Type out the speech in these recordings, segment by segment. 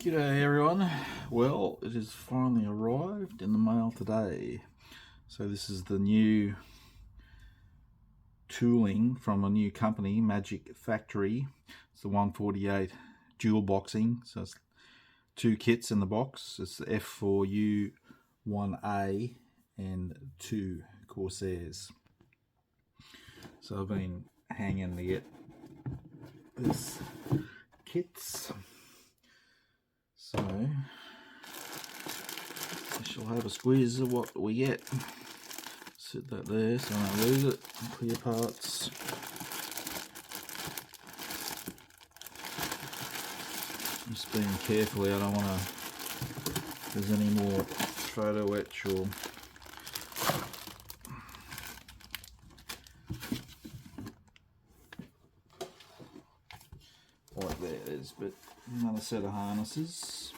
G'day everyone. Well, it has finally arrived in the mail today. So this is the new tooling from a new company, Magic Factory. It's the 148 dual boxing. So it's two kits in the box. It's the F4U-1A and two Corsairs. So I've been hanging to get this kits. So I shall have a squeeze of what we get. Sit that there so I don't lose it. Clear parts. Just being carefully, I don't want to, if there's any more photo etch or like there it is, but another set of harnesses.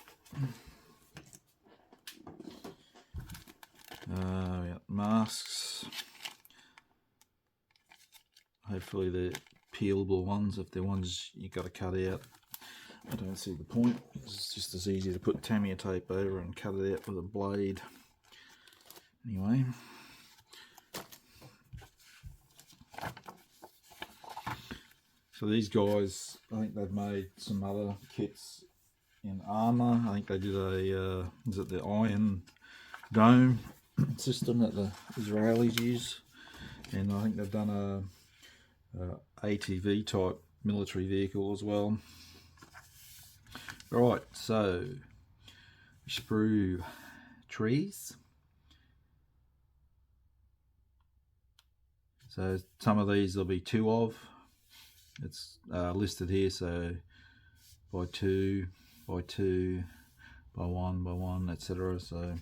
We got masks. Hopefully they're peelable ones. If they're ones you got to cut out, I don't see the point. It's just as easy to put Tamiya tape over and cut it out with a blade. Anyway. So these guys, I think they've made some other kits in armour. I think they did a, is it the Iron Dome system that the Israelis use? And I think they've done a ATV type military vehicle as well. Right, so sprue trees. So some of these there'll be two of. It's listed here, so by two, by two, by one, etc. So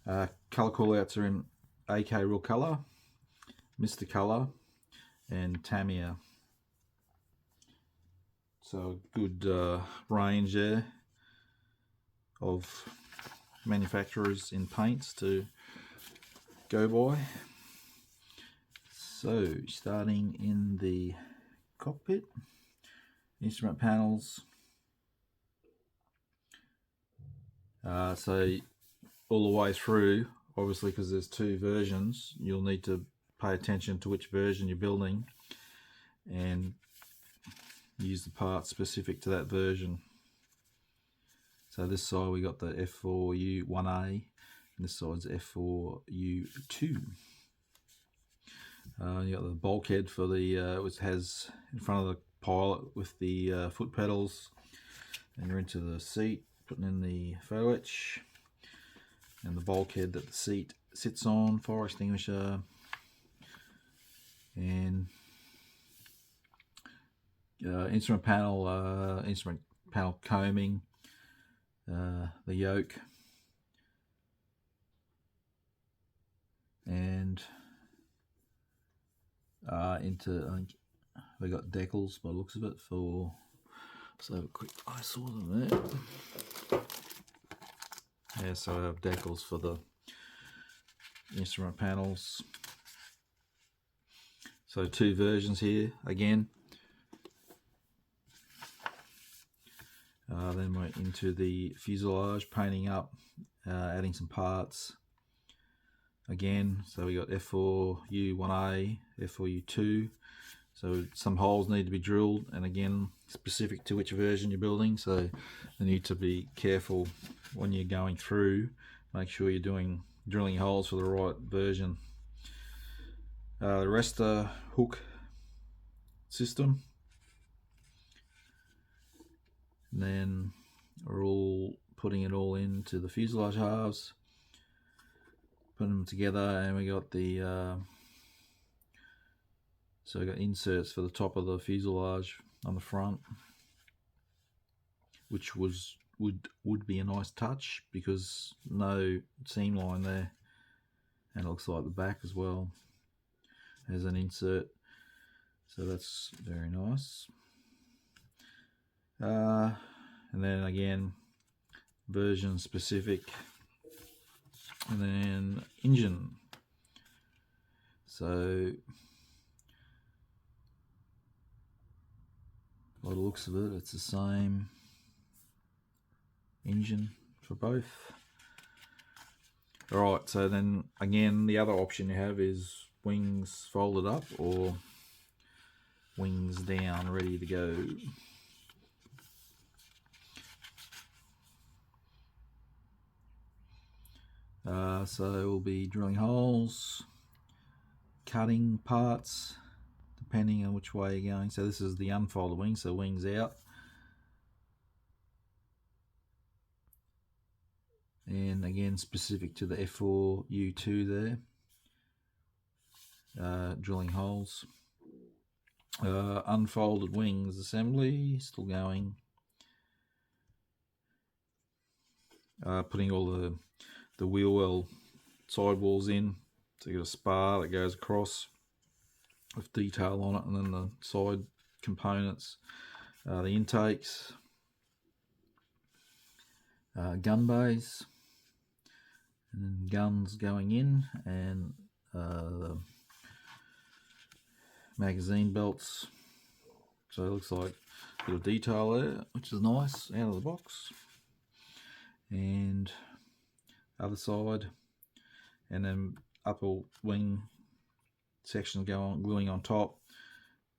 colour callouts are in AK Real Colour, Mr. Colour, and Tamiya. So good range there of manufacturers in paints to go by. So starting in the cockpit, instrument panels. So all the way through, obviously because there's two versions, you'll need to pay attention to which version you're building and use the parts specific to that version. So this side we got the F4U-1A and this side's F4U-2. You got the bulkhead for the which has in front of the pilot with the foot pedals, and you're into the seat, putting in the photo etch, and the bulkhead that the seat sits on, fire extinguisher, and instrument panel combing, the yoke, and into, I think we got decals by the looks of it for, so quick, I saw them there. Yeah, so I have decals for the instrument panels. So two versions here again. Then we're into the fuselage, painting up, adding some parts again. So we got F4U-1A, F4U-2. So some holes need to be drilled, and again specific to which version you're building. So you need to be careful when you're going through. Make sure you're drilling holes for the right version. The rest are hook system. And then we're all putting it all into the fuselage halves, putting them together, and we got the so we got inserts for the top of the fuselage on the front, which would be a nice touch because no seam line there, and it looks like the back as well has an insert, so that's very nice. And then again version specific, and then engine. So by the looks of it, it's the same engine for both. Alright, so then again the other option you have is wings folded up or wings down, ready to go. So we'll be drilling holes, cutting parts depending on which way you're going. So this is the unfolded wing, so wings out. And again specific to the F4U-2 there, drilling holes. Unfolded wings assembly, still going. Putting all the wheel well sidewalls in, so you got a spar that goes across with detail on it, and then the side components, the intakes, gun bays, and then guns going in, and the magazine belts. So it looks like a bit of detail there, which is nice out of the box. And other side, and then upper wing section gluing on top.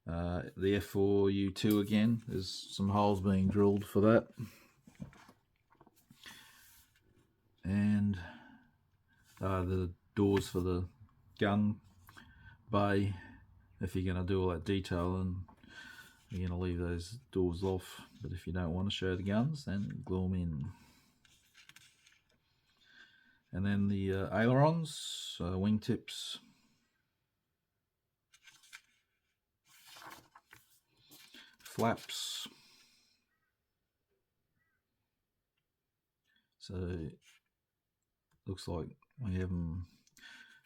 The F4U-2 again, there's some holes being drilled for that. And the doors for the gun bay, if you're going to do all that detail, and you're going to leave those doors off, but if you don't want to show the guns, then glue them in. And then the ailerons, wingtips, flaps. So looks like we have them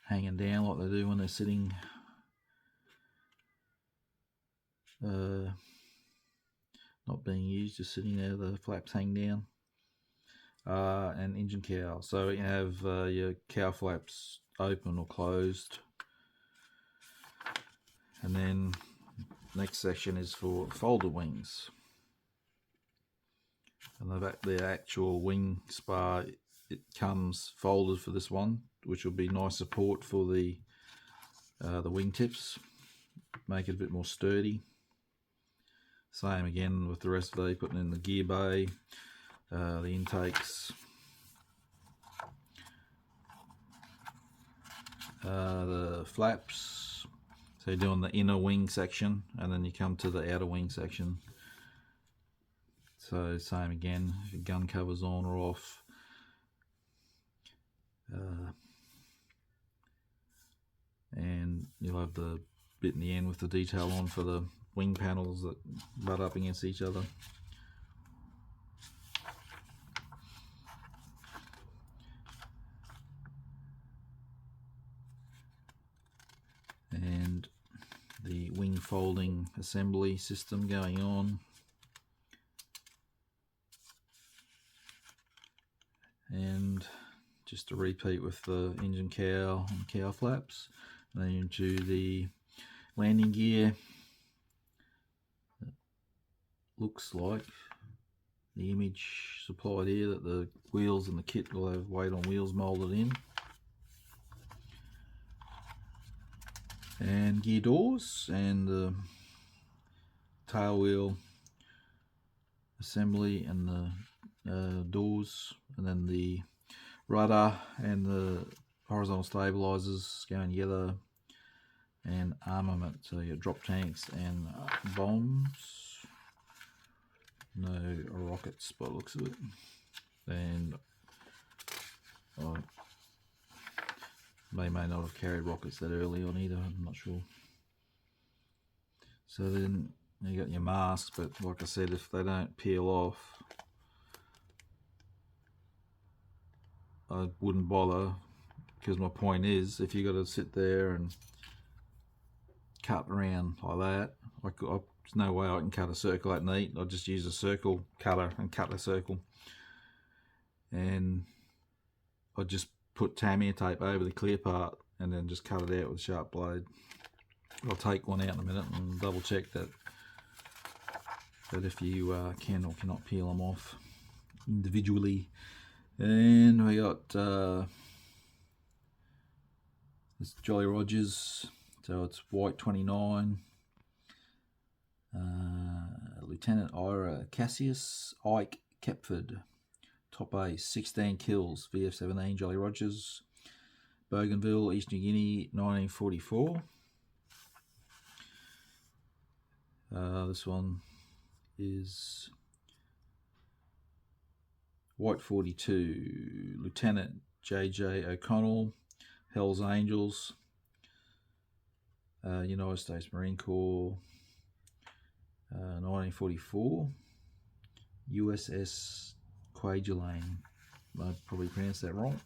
hanging down like they do when they're sitting, not being used, just sitting there, the flaps hang down. And engine cowl, so you have your cowl flaps open or closed. And then next section is for folded wings, and the actual wing spar, it comes folded for this one, which will be nice support for the wingtips, make it a bit more sturdy. Same again with the rest of it, putting in the gear bay, the intakes, the flaps. So you're doing the inner wing section, and then you come to the outer wing section. So same again, if your gun covers on or off. And you'll have the bit in the end with the detail on for the wing panels that butt up against each other. And the wing folding assembly system going on. And just a repeat with the engine cowl and cowl flaps. And then into the landing gear. It looks like the image supplied here that the wheels and the kit will have weight on wheels moulded in. And gear doors and the tail wheel assembly and the doors, and then the rudder and the horizontal stabilizers going together, and armament, so you got drop tanks and bombs, no rockets by the looks of it, and may not have carried rockets that early on either, I'm not sure. So then you got your masks, but like I said, if they don't peel off, I wouldn't bother, because my point is, if you got to sit there and cut around like that, there's no way I can cut a circle that neat. I'll just use a circle cutter and cut a circle, and I just put Tamiya tape over the clear part and then just cut it out with a sharp blade. I'll take one out in a minute and double check that if you can or cannot peel them off. individually. And we got this Jolly Rogers, so it's white 29. Lieutenant Ira Cassius Ike Kepford, top ace, 16 kills, VF17 Jolly Rogers, Bougainville, East New Guinea, 1944. This one is white 42, Lieutenant J.J. O'Connell, Hells Angels, United States Marine Corps, 1944, USS Kwajalein. I probably pronounced that wrong.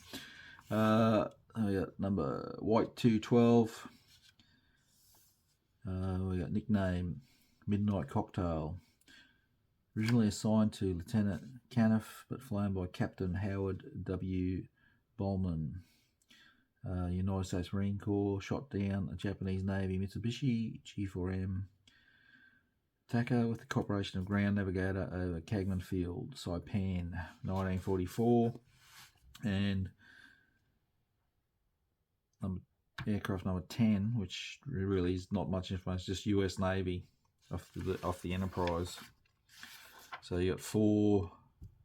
We got number white 212. We got nickname Midnight Cocktail. Originally assigned to Lieutenant Caniff, but flown by Captain Howard W. Bowman. United States Marine Corps, shot down a Japanese Navy Mitsubishi G4M attacker with the cooperation of ground navigator over Cagman Field, Saipan, 1944. And aircraft number 10, which really is not much information, just US Navy off the Enterprise. So you got 4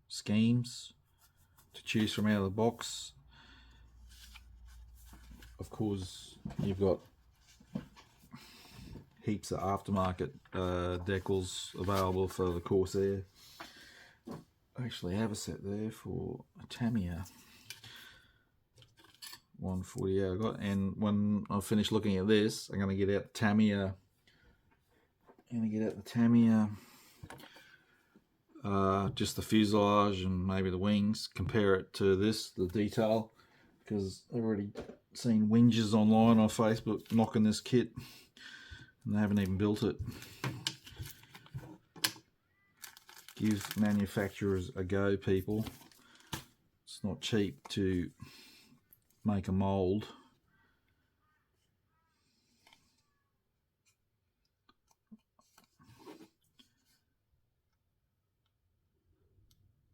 schemes to choose from out of the box. Of course, you've got heaps of aftermarket decals available for the Corsair. I actually have a set there for a Tamiya 148 I got, and when I finish looking at this, I'm going to get out the Tamiya. Just the fuselage and maybe the wings, compare it to this, the detail, because I've already seen whinges online on Facebook knocking this kit and they haven't even built it. Give manufacturers a go, people. It's not cheap to make a mold.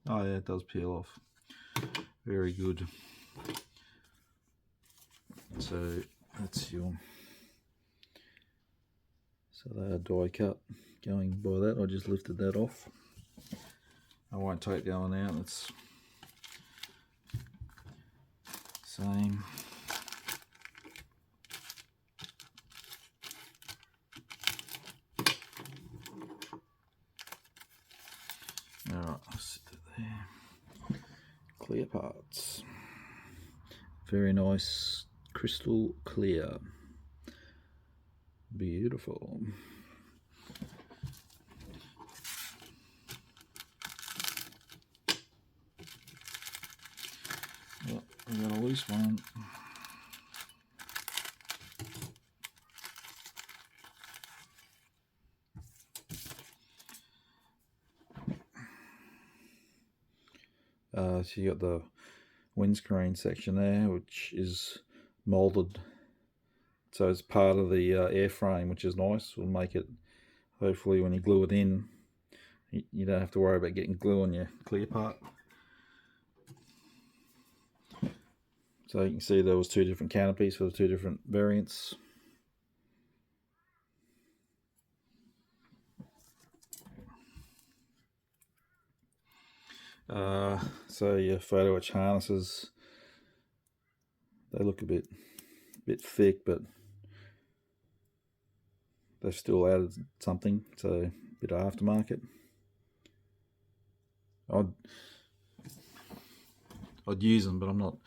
Oh yeah, it does peel off. Very good. So that's your, so they are die cut. Going by that, I just lifted that off. I won't take that one out. It's same. Alright, I'll sit that there. Clear parts. Very nice, crystal clear. Beautiful. Well, we got a loose one. So you got the windscreen section there, which is molded, so it's part of the airframe, which is nice. Will make it, hopefully when you glue it in, you don't have to worry about getting glue on your clear part. So you can see there was 2 different canopies for the 2 different variants. So your photo etch harnesses, they look a bit thick, but they've still added something, so a bit of aftermarket. I'd use them, but I'm not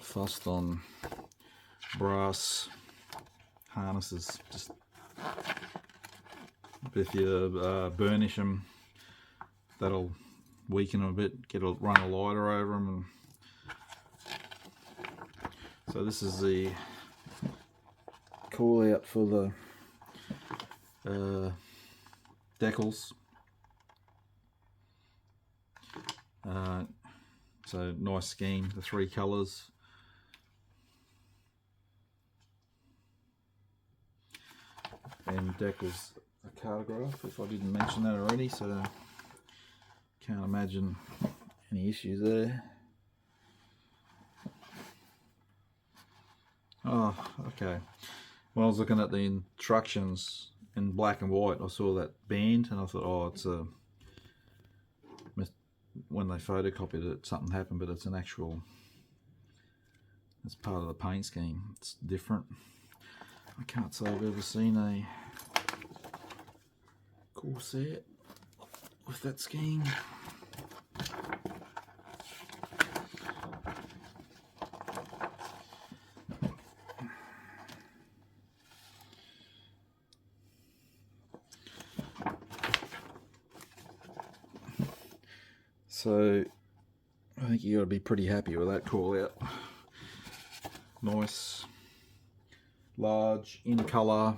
fussed on brass harnesses. Just if you burnish them, that'll weaken them a bit, run a lighter over them. And so this is the call out for the decals. So nice scheme, the 3 colours. And decals a cartograph, if I didn't mention that already, so can't imagine any issues there. Oh, okay. When I was looking at the instructions in black and white, I saw that band and I thought, oh, it's a, when they photocopied it, something happened, but it's an actual, it's part of the paint scheme. It's different. I can't say I've ever seen a Corsair with that scheme. So I think you got to be pretty happy with that call out. Nice, large, in colour.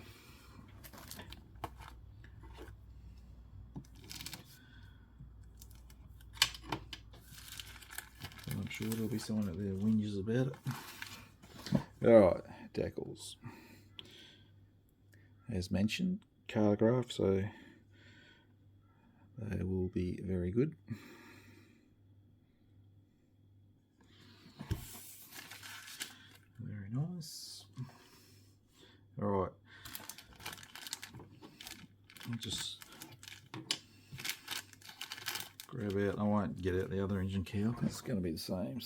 I'm sure there'll be someone out there who whinges about it. Alright, decals. As mentioned, calligraph, so they will be very good. Very nice. Alright. I'll just grab out, I won't get out the other engine keel because it's going to be the same.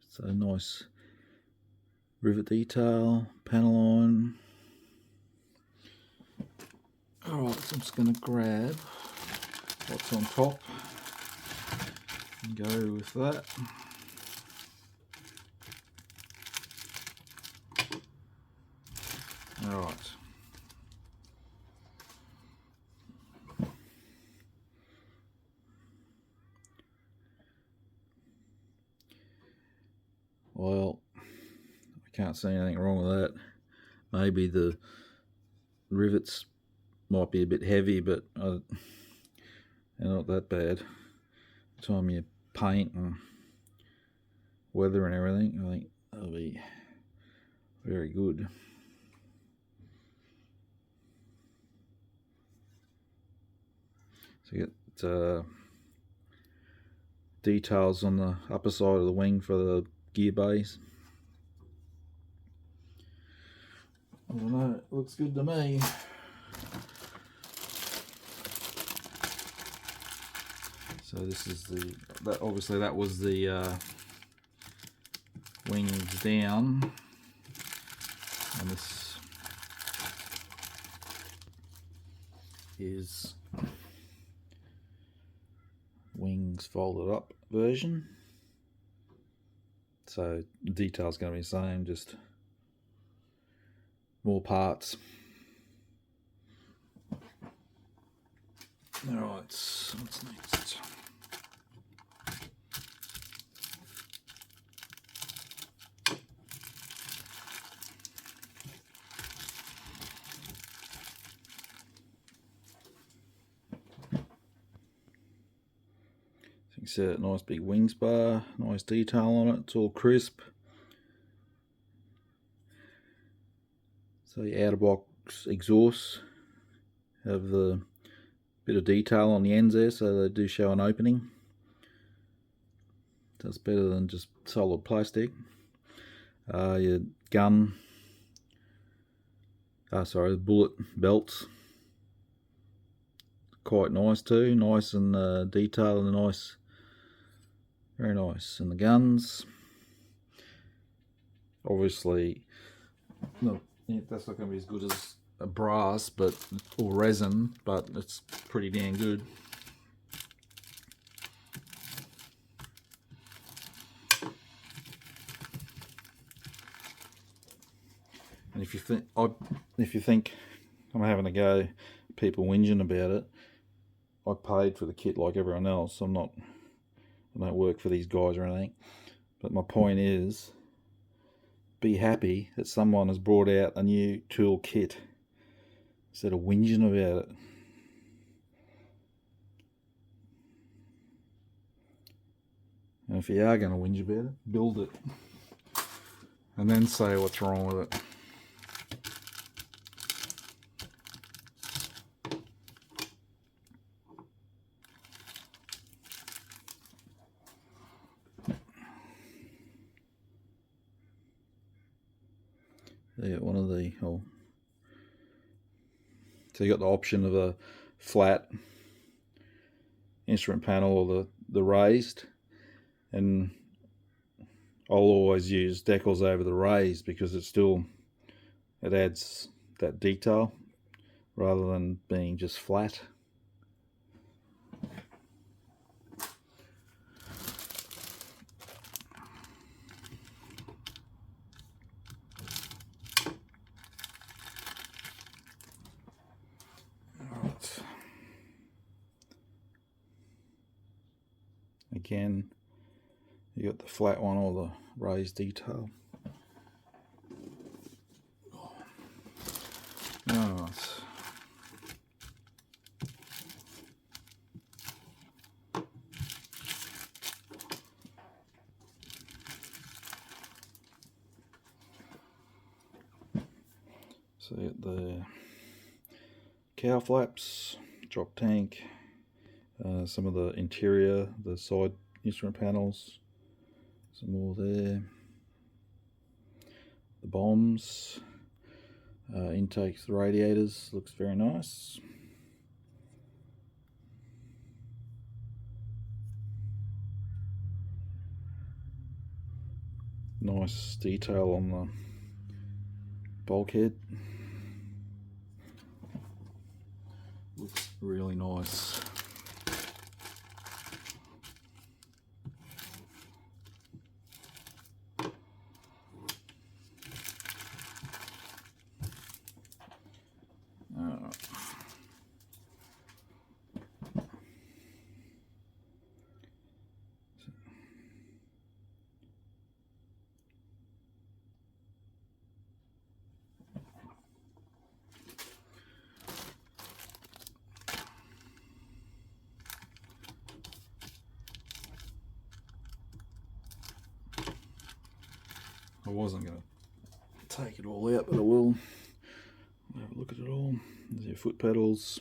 So nice rivet detail, panel on. Alright, so I'm just going to grab what's on top and go with that. Alright. Well, I can't see anything wrong with that. Maybe the rivets might be a bit heavy, but they're not that bad. By the time you paint and weather and everything, I think they'll be very good. So you get details on the upper side of the wing for the gear base. I don't know, it looks good to me. So this is that obviously that was the wings down, and this is wings folded up version. So the detail's going to be the same, just more parts. Alright, what's next? It's a nice big wings bar, nice detail on it, it's all crisp. So the outer box exhausts have the bit of detail on the ends there, so they do show an opening. So it's better than just solid plastic. Your gun, the bullet belts, quite nice too, nice and detailed and nice. Very nice. And the guns, obviously, no, that's not going to be as good as a brass, but or resin, but it's pretty damn good. And if you think I'm having a go, people whinging about it, I paid for the kit like everyone else. I don't work for these guys or anything, but my point is, be happy that someone has brought out a new tool kit instead of whinging about it. And if you are going to whinge about it, build it and then say what's wrong with it. Yeah, one of the, oh, so you got the option of a flat instrument panel or the raised, and I'll always use decals over the raised because it adds that detail rather than being just flat. Alright. Again, you got the flat one or the raised detail. Alright. So you got the cow flaps, drop tank, some of the interior, the side instrument panels, some more there. The bombs, intakes, the radiators, looks very nice. Nice detail on the bulkhead. Looks really nice. I wasn't going to take it all out, but I will. Have a look at it all. There's your foot pedals.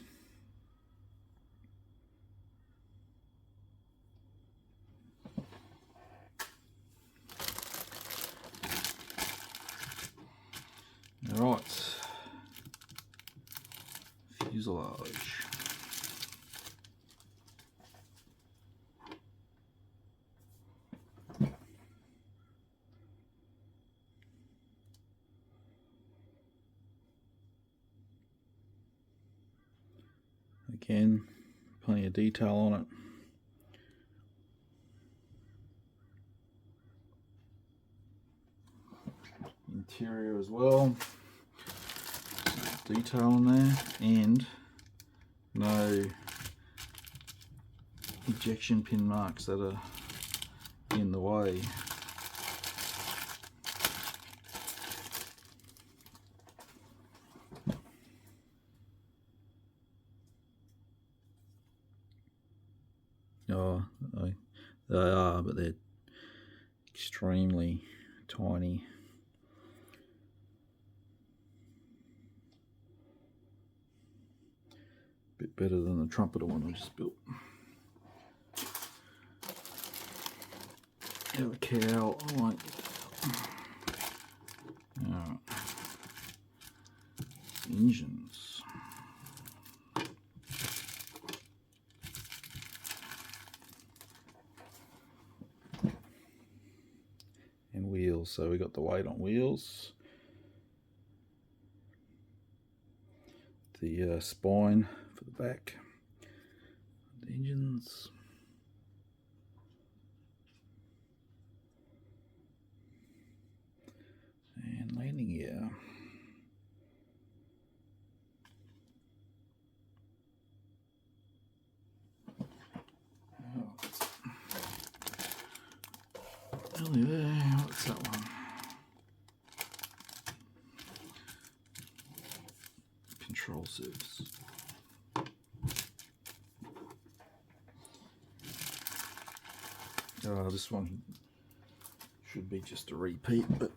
Alright. Fuselage. Again, plenty of detail on it. Interior as well. Detail on there, and no ejection pin marks that are in the way. Oh, they are, but they're extremely tiny. Bit better than the trumpeter one I just built. Yeah, the cow, I won't get that. Alright. Engines. And wheels, so we got the weight on wheels. The spine for the back. The engines. And landing gear. Nearly there. What's that one? Control surface. This one should be just a repeat, but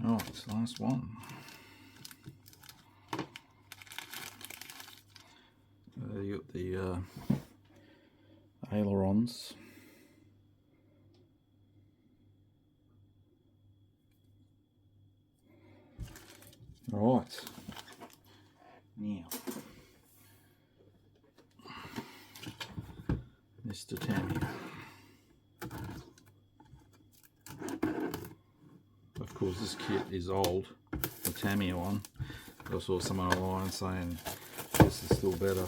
oh, it's the last one. You got the ailerons. Right, now Mr. Tamiya. Of course, this kit is old, the Tamiya one. I saw someone online saying this is still better.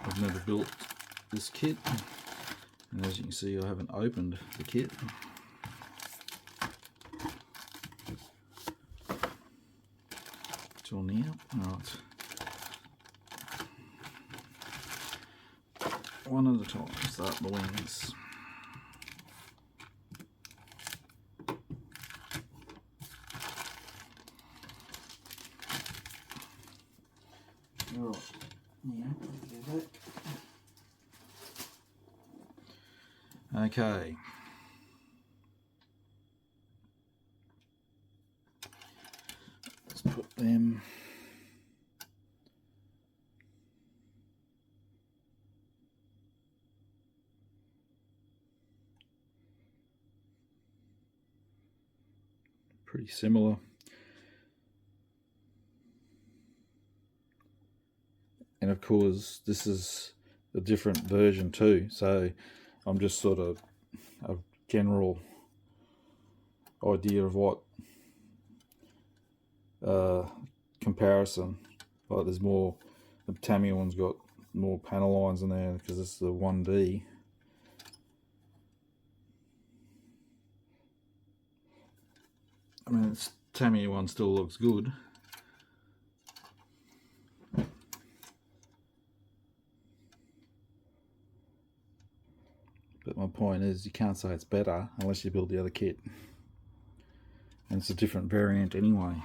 I've never built this kit, and as you can see, I haven't opened the kit. Till now, right. One at a time, start the wings. Alright, now do that. Okay. Let's put them pretty similar. And of course, this is a different version too, so I'm just sort of a general idea of what comparison. Like there's more, the Tamiya one's got more panel lines in there because this is the 1D. I mean, this Tamiya one still looks good. But my point is, you can't say it's better unless you build the other kit. And it's a different variant anyway.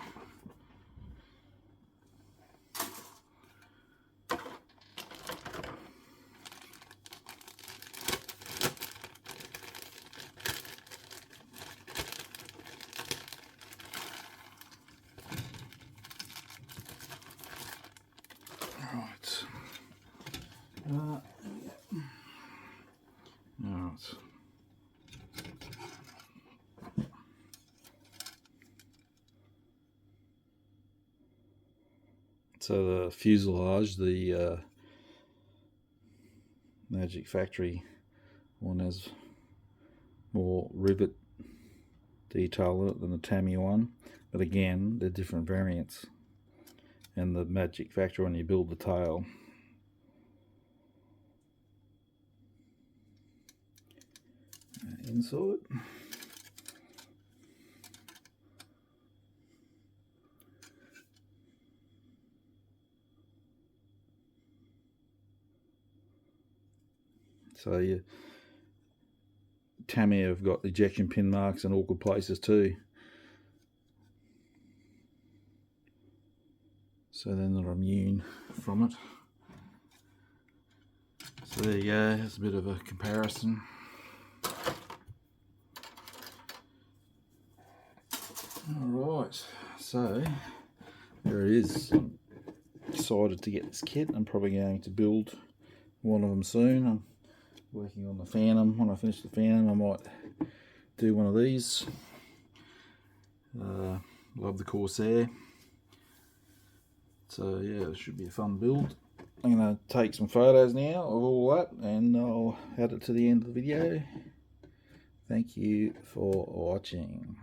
Right. Alright. So the fuselage, the Magic Factory one has more rivet detail in it than the Tamiya one, but again, they're different variants. And the Magic Factory one, you build the tail. Inside. So your Tamiya have got ejection pin marks in awkward places too. So they're not immune from it. So there you go, that's a bit of a comparison. Alright, so there it is. I'm excited to get this kit. I'm probably going to build one of them soon. I'm working on the Phantom. When I finish the Phantom, I might do one of these. Love the Corsair. So yeah, it should be a fun build. I'm going to take some photos now of all that and I'll add it to the end of the video. Thank you for watching.